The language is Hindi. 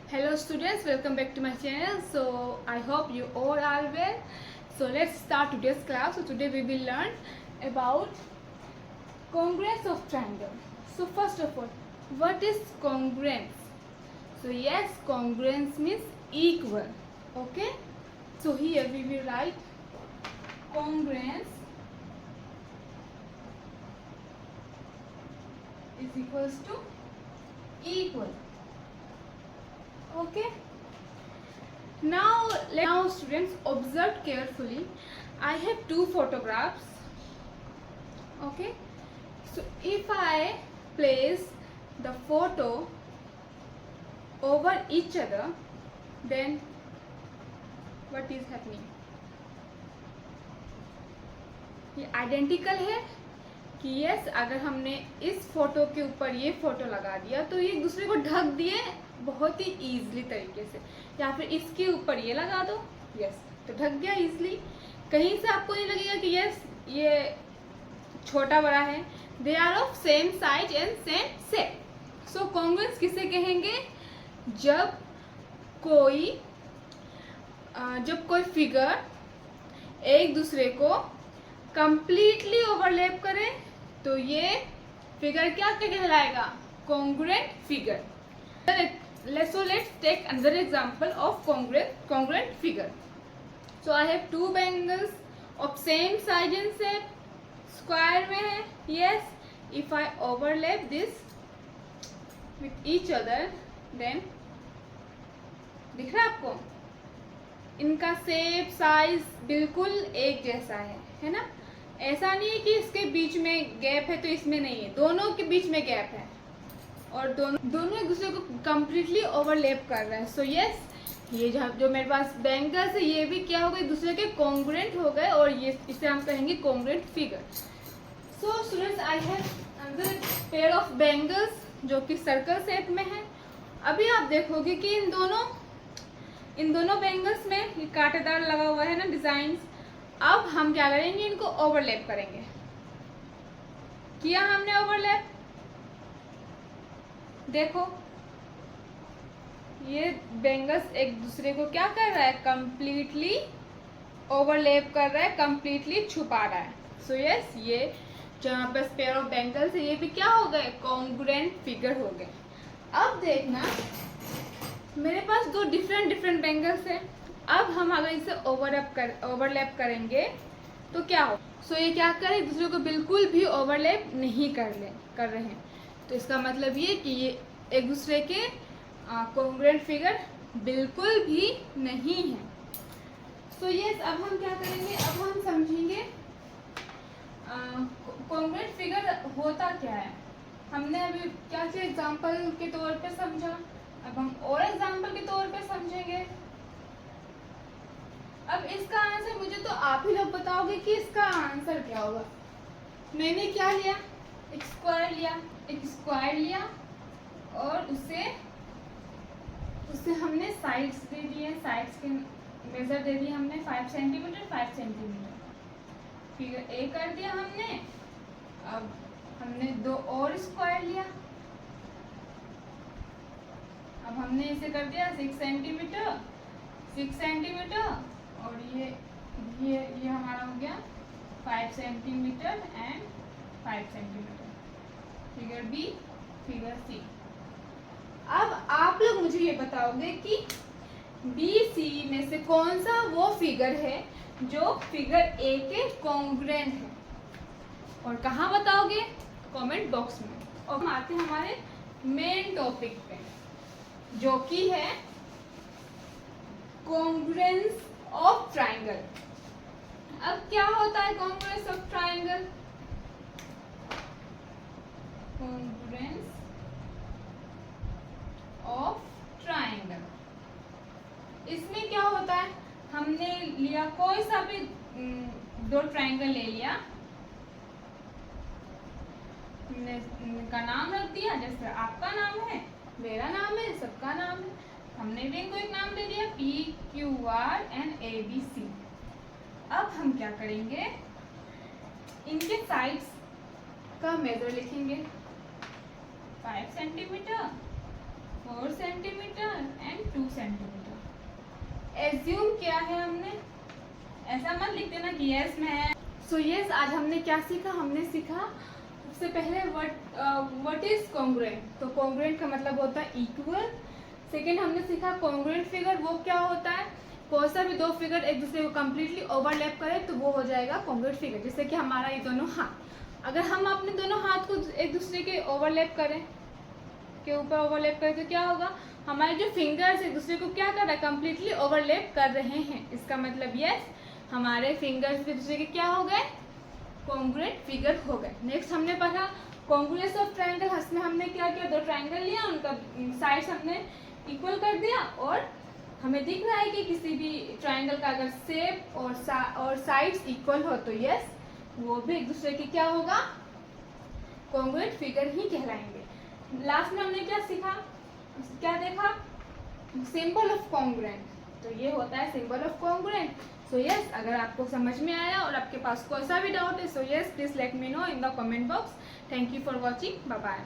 Hello students, welcome back to my channel. So I hope you all are well. So let's start today's class. So today we will learn about congruence of triangle. So first of all, what is congruence? So yes, congruence means equal. Okay. So here we will write congruence is equals to equal. Okay. Now students observe carefully. I have two photographs. Okay. So if I place the photo over each other, then what is happening? ये आइडेंटिकल है कि यस, अगर हमने इस फोटो के ऊपर ये फोटो लगा दिया तो ये एक दूसरे को ढक दिए बहुत ही ईजिली तरीके से, या फिर इसके ऊपर ये लगा दो, यस, तो ढक गया ईजिली। कहीं से आपको नहीं लगेगा कि यस ये छोटा बड़ा है। They are of same size and same shape. So congruence किसे कहेंगे? जब कोई फिगर एक दूसरे को कंप्लीटली ओवरलैप करे तो ये फिगर क्या कहलाएगा? Congruent figure. Let's take another example of congruent figure. So I have two bangles of same size and shape, square में है. Yes, if I overlap this with each other, then दिख रहा है आपको? इनका शेप साइज बिल्कुल एक जैसा है ना? ऐसा नहीं है कि इसके बीच में गैप है तो इसमें नहीं है, दोनों के बीच में गैप है और दोनों एक दूसरे को कम्प्लीटली ओवरलैप कर रहे हैं। सो यस, ये जो मेरे पास बैंगल्स है ये भी क्या हो गए? दूसरे के कॉन्ग्रुएंट हो गए और ये इसे हम कहेंगे congruent figure. So students, I have another pair of bangles जो कि सर्कल शेप में है। अभी आप देखोगे कि इन दोनों बैंगल्स में ये कांटेदार लगा हुआ है ना, डिजाइन। अब हम क्या करेंगे? इनको ओवरलैप करेंगे। किया हमने ओवरलैप, देखो ये बैंगल्स एक दूसरे को क्या कर रहा है? कंप्लीटली ओवरलैप कर रहा है, कंप्लीटली छुपा रहा है। सो यस, ये जो यहाँ पे पेयर ऑफ बैंगल्स है ये भी क्या हो गए? कॉन्ग्रुएंट फिगर हो गए। अब देखना, मेरे पास दो डिफरेंट बैंगल्स है। अब हम अगर इसे ओवरलैप करेंगे तो क्या हो? सो ये क्या करे? एक दूसरे को बिल्कुल भी ओवरलैप नहीं कर रहे हैं। तो इसका मतलब ये कि ये एक दूसरे के कॉन्ग्रुएंट फिगर बिल्कुल भी नहीं है। सो यस, अब हम क्या करेंगे? अब हम समझेंगे कॉन्ग्रुएंट फिगर होता क्या है। हमने अभी क्या चीज एग्जांपल के तौर पे समझा, अब हम और एग्जांपल के तौर पे समझेंगे। अब इसका आंसर मुझे तो आप ही लोग बताओगे कि इसका आंसर क्या होगा। मैंने क्या लिया? एक स्क्वायर लिया और उससे हमने साइड्स दे दिए। साइड्स के मेजर दे दिए हमने 5 सेंटीमीटर 5 सेंटीमीटर। फिगर ए कर दिया हमने। अब हमने दो और स्क्वायर लिया। अब हमने इसे कर दिया 6 सेंटीमीटर 6 सेंटीमीटर और ये हमारा हो गया 5 centimetre and 5 centimetre. Figure B, figure C. अब आप लोग मुझे ये बताओगे कि बी सी में से कौन सा वो फिगर है जो फिगर ए के कॉन्ग्रुएंट है, और कहाँ बताओगे? कमेंट बॉक्स में। और हम आते हैं हमारे मेन टॉपिक पे जो कि है कॉन्ग्रुएंस ऑफ ट्राइंगल। अब क्या होता है congruence of triangle? Congruence of triangle, इसमें क्या होता है? हमने लिया कोई सा भी दो ट्राइंगल ले लिया, हमने का नाम रख दिया, जैसे आपका नाम है, मेरा नाम है, सबका नाम है, हमने भी इनको एक नाम दे दिया PQR and ABC। अब हम क्या करेंगे? इनके साइड्स का मेजर लिखेंगे। 5 centimetre 4 centimetre and centimetre. Assume किया है हमने, ऐसा मत लिख देना कि यस मैं है। सो यस, आज हमने क्या सीखा? हमने सीखा सबसे पहले व्हाट इज कॉन्ग्रुएंट। तो कॉन्ग्रुएंट का मतलब होता है इक्वल। सेकेंड हमने सीखा कॉन्ग्रुएंट फिगर वो क्या होता है, कोई सा भी दो फिगर एक दूसरे को कम्प्लीटली ओवरलैप करे तो वो हो जाएगा कॉन्ग्रुएंट फिगर। जैसे कि हमारा ये दोनों हाथ, अगर हम अपने दोनों हाथ को एक दूसरे के ओवरलैप करें, के ऊपर ओवरलैप करें तो क्या होगा, हमारे जो फिंगर्स एक दूसरे को क्या कर रहा है, कम्प्लीटली ओवरलैप कर रहे हैं। इसका मतलब यस, हमारे फिंगर्स एक दूसरे के क्या हो गए, कॉन्ग्रुएंट फिगर हो गए। नेक्स्ट हमने पढ़ा कॉन्ग्रुएंस ऑफ ट्रायंगल। इसमें हमने क्या किया, दो ट्रायंगल लिया, उनका साइड्स हमने इक्वल कर दिया और हमें दिख रहा है कि किसी भी ट्रायंगल का अगर शेप और साइड्स इक्वल हो तो यस, वो भी एक दूसरे के क्या होगा, कॉन्ग्रुएंट फिगर ही कहलाएंगे। लास्ट में हमने क्या सीखा, क्या देखा, सिंबल ऑफ कॉन्ग्रुएंट। तो ये होता है symbol of congruent. So yes, अगर आपको समझ में आया और आपके पास कोई सा भी डाउट है, so yes please let me know in the comment box. Thank you for watching, bye bye.